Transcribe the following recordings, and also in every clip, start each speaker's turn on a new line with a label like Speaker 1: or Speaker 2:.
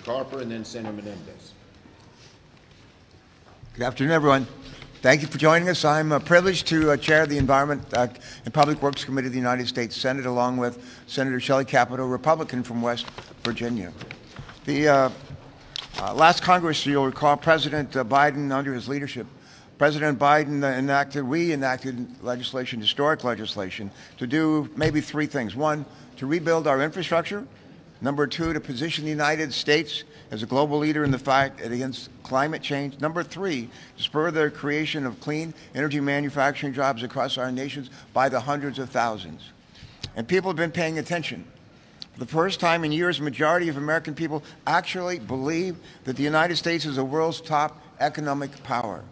Speaker 1: Carper, and then Senator Menendez.
Speaker 2: Good afternoon, everyone. Thank you for joining us. I'm privileged to chair the Environment and Public Works Committee of the United States Senate, along with Senator Shelley Capito, Republican from West Virginia. The last Congress, you'll recall, President Biden, under his leadership, President Biden we enacted legislation, historic legislation, to do maybe three things. One, to rebuild our infrastructure. Number two, to position the United States as a global leader in the fight against climate change. Number three, to spur the creation of clean energy manufacturing jobs across our nations by the hundreds of thousands. And people have been paying attention. For the first time in years, a majority of American people actually believe that the United States is the world's top economic power.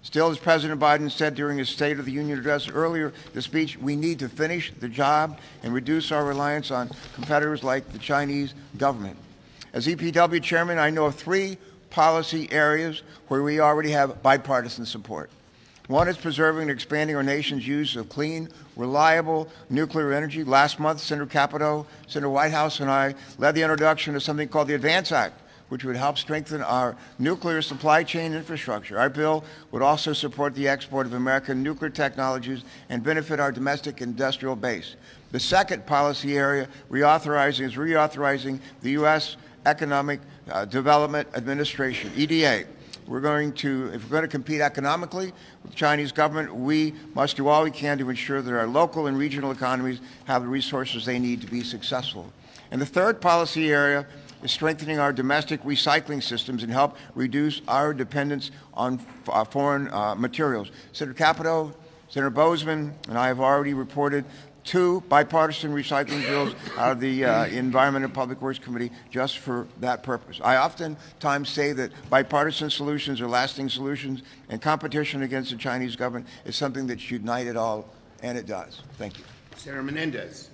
Speaker 2: Still, as President Biden said during his State of the Union address earlier this speech, we need to finish the job and reduce our reliance on competitors like the Chinese government. As EPW chairman, I know of three policy areas where we already have bipartisan support. One is preserving and expanding our nation's use of clean, reliable nuclear energy. Last month, Senator Capito, Senator Whitehouse, and I led the introduction of something called the ADVANCE Act, which would help strengthen our nuclear supply chain infrastructure. Our bill would also support the export of American nuclear technologies and benefit our domestic industrial base. The second policy area is reauthorizing the U.S. Economic Development Administration, EDA. If we're going to compete economically with the Chinese government, we must do all we can to ensure that our local and regional economies have the resources they need to be successful. And the third policy area is strengthening our domestic recycling systems and help reduce our dependence on foreign materials. Senator Capito, Senator Bozeman, and I have already reported two bipartisan recycling bills out of the Environment and Public Works Committee just for that purpose. I oftentimes say that bipartisan solutions are lasting solutions, and competition against the Chinese government is something that should unite it all, and it does. Thank you.
Speaker 1: Senator Menendez.